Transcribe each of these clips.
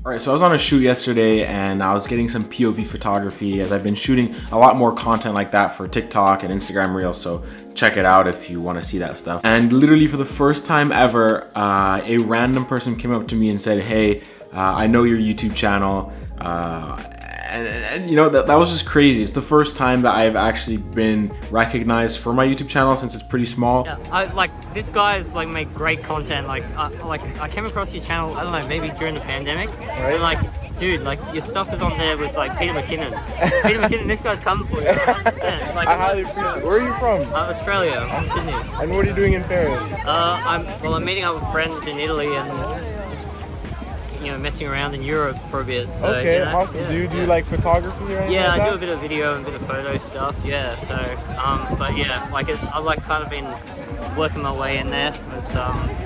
All right, so I was on a shoot yesterday and I was getting some POV photography as I've been shooting a lot more content like that for TikTok and Instagram Reels, so check it out if you want to see that stuff. And literally for the first time ever, a random person came up to me and said, hey, I know your YouTube channel. And you know, that was just crazy. It's the first time that I've actually been recognized for my YouTube channel since it's pretty small. Yeah, this guy's made great content. I came across your channel, I don't know, maybe during the pandemic. Right. And dude, your stuff is on there with Peter McKinnon. Peter McKinnon, this guy's coming for you. 100%. I highly appreciate it. Where are you from? Australia. I'm from Sydney. And what are you doing in Paris? I'm meeting up with friends in Italy and just messing around in Europe for a bit. So, okay, awesome. Yeah, do you like photography or anything? Yeah, like I that? do a bit of video and a bit of photo stuff. Yeah, so but yeah, I've kind of been working my way in there.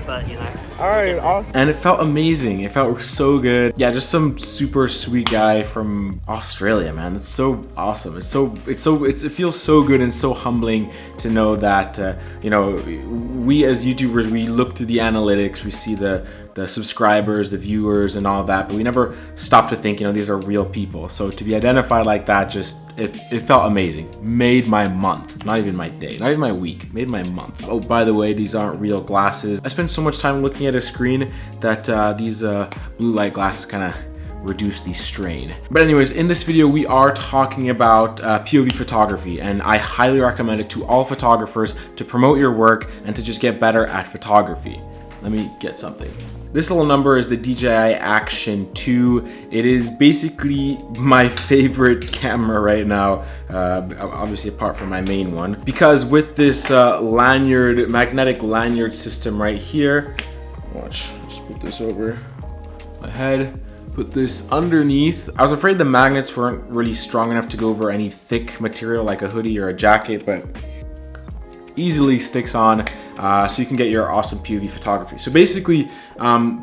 But All right, awesome. And it felt amazing. It felt so good. Yeah, just some super sweet guy from Australia, man. It's so awesome. It feels so good and so humbling to know that we as YouTubers, we look through the analytics, we see the subscribers, the viewers and all that, but we never stop to think, these are real people. So to be identified like that, it felt amazing. Made my month, not even my day, not even my week, made my month. Oh, by the way, these aren't real glasses. I spend so much time looking at a screen that these blue light glasses kind of reduce the strain. But anyways, in this video, we are talking about POV photography, and I highly recommend it to all photographers to promote your work and to just get better at photography. Let me get something. This little number is the DJI Action 2. It is basically my favorite camera right now, obviously apart from my main one, because with this magnetic lanyard system right here, watch, just put this over my head, put this underneath. I was afraid the magnets weren't really strong enough to go over any thick material like a hoodie or a jacket, but easily sticks on, so you can get your awesome POV photography. So basically,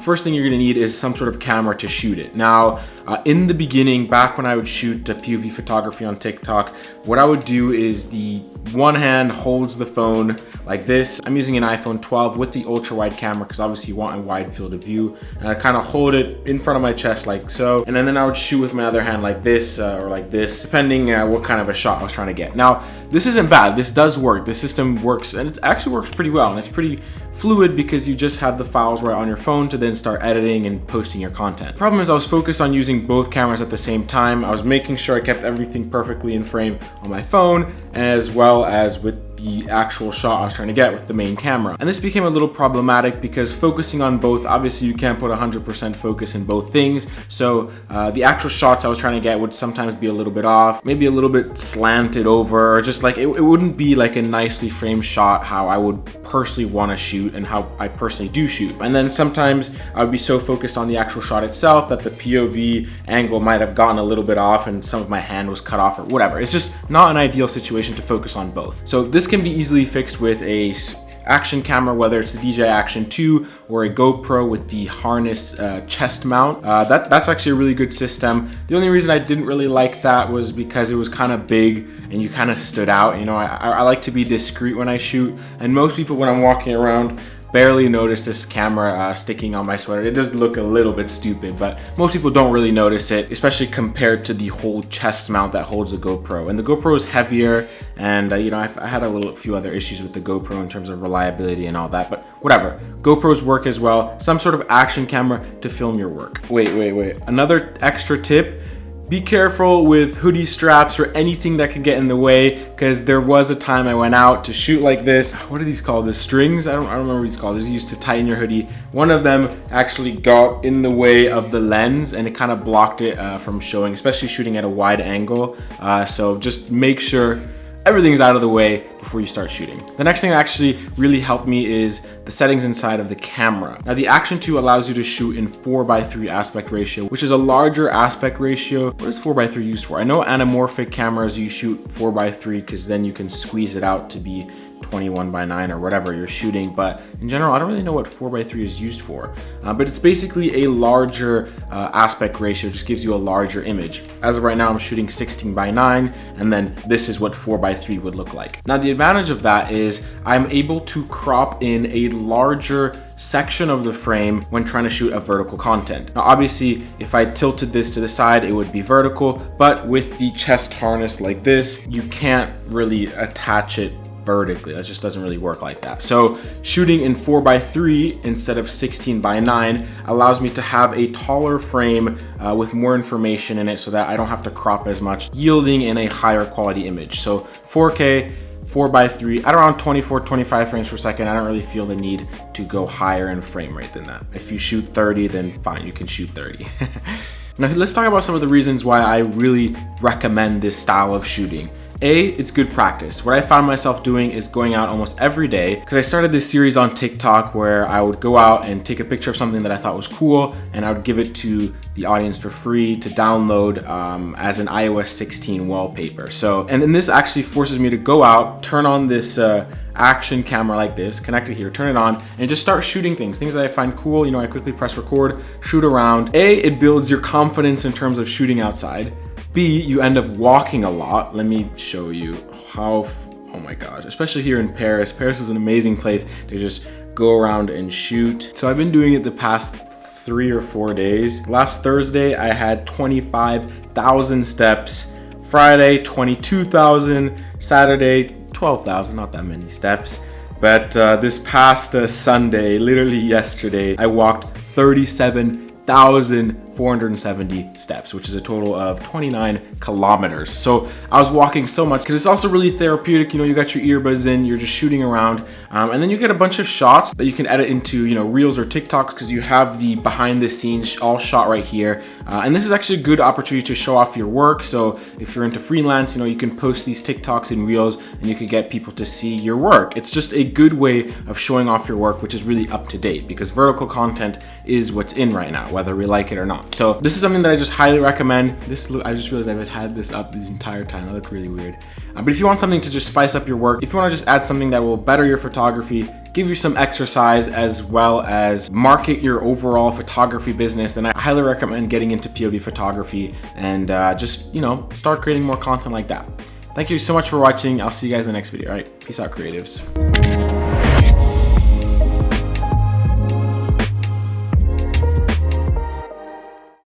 first thing you're gonna need is some sort of camera to shoot it. Now, in the beginning, back when I would shoot POV photography on TikTok, what I would do is the one hand holds the phone like this. I'm using an iPhone 12 with the ultra wide camera because obviously you want a wide field of view. And I kind of hold it in front of my chest like so. And then I would shoot with my other hand like this or like this, depending what kind of a shot I was trying to get. Now, this isn't bad. This does work. This system works, and it actually works pretty well. And it's pretty fluid because you just have the files right on your phone to then start editing and posting your content. The problem is I was focused on using both cameras at the same time. I was making sure I kept everything perfectly in frame on my phone as well as with the actual shot I was trying to get with the main camera. And this became a little problematic because focusing on both, obviously you can't put 100% focus in both things. So the actual shots I was trying to get would sometimes be a little bit off, maybe a little bit slanted over, or just it wouldn't be like a nicely framed shot how I would personally want to shoot and how I personally do shoot. And then sometimes I would be so focused on the actual shot itself that the POV angle might have gotten a little bit off and some of my hand was cut off or whatever. It's just not an ideal situation to focus on both. So this can be easily fixed with a action camera, whether it's the DJI Action 2 or a GoPro with the harness chest mount. That's actually a really good system. The only reason I didn't really like that was because it was kind of big and you kind of stood out. I like to be discreet when I shoot, and most people when I'm walking around barely notice this camera sticking on my sweater. It does look a little bit stupid, but most people don't really notice it, especially compared to the whole chest mount that holds the GoPro. And the GoPro is heavier, and I had a few other issues with the GoPro in terms of reliability and all that, but whatever. GoPros work as well. Some sort of action camera to film your work. Wait. Another extra tip. Be careful with hoodie straps or anything that can get in the way, because there was a time I went out to shoot like this. What are these called? The strings? I don't remember what these called. They're used to tighten your hoodie. One of them actually got in the way of the lens and it kind of blocked it from showing, especially shooting at a wide angle. So just make sure everything's out of the way before you start shooting. The next thing that actually really helped me is the settings inside of the camera. Now the Action 2 allows you to shoot in 4:3 aspect ratio, which is a larger aspect ratio. What is 4:3 used for? I know anamorphic cameras you shoot 4:3 because then you can squeeze it out to be 21:9 or whatever you're shooting. But in general, I don't really know what 4:3 is used for. But it's basically a larger aspect ratio, just gives you a larger image. As of right now, I'm shooting 16:9, and then this is what 4:3 would look like. Now, the advantage of that is I'm able to crop in a larger section of the frame when trying to shoot a vertical content. Now, obviously, if I tilted this to the side, it would be vertical, but with the chest harness like this, you can't really attach it vertically. That just doesn't really work like that. So shooting in 4:3 instead of 16:9 allows me to have a taller frame with more information in it so that I don't have to crop as much, yielding in a higher quality image. So 4K, 4:3 at around 24, 25 frames per second. I don't really feel the need to go higher in frame rate than that. If you shoot 30, then fine, you can shoot 30. Now let's talk about some of the reasons why I really recommend this style of shooting. A, it's good practice. What I found myself doing is going out almost every day, because I started this series on TikTok where I would go out and take a picture of something that I thought was cool, and I would give it to the audience for free to download as an iOS 16 wallpaper. So, and then this actually forces me to go out, turn on this action camera like this, connect it here, turn it on, and just start shooting things that I find cool. You know, I quickly press record, shoot around. A, it builds your confidence in terms of shooting outside. B, you end up walking a lot. Let me show you how, oh my gosh, especially here in Paris. Paris is an amazing place to just go around and shoot. So I've been doing it the past 3 or 4 days. Last Thursday, I had 25,000 steps. Friday, 22,000. Saturday, 12,000, not that many steps. But this past Sunday, literally yesterday, I walked 37,470 steps, which is a total of 29 kilometers. So I was walking so much because it's also really therapeutic. You know, you got your earbuds in, you're just shooting around, and then you get a bunch of shots that you can edit into, you know, Reels or TikToks, because you have the behind the scenes all shot right here. And this is actually a good opportunity to show off your work. So if you're into freelance, you know, you can post these TikToks and Reels and you can get people to see your work. It's just a good way of showing off your work, which is really up to date, because vertical content is what's in right now, whether we like it or not. So this is something that I just highly recommend. This look, I just realized I've had this up this entire time. I look really weird. But if you want something to just spice up your work, if you want to just add something that will better your photography, give you some exercise, as well as market your overall photography business, then I highly recommend getting into POV photography and just, you know, start creating more content like that. Thank you so much for watching. I'll see you guys in the next video. All right, peace out, creatives.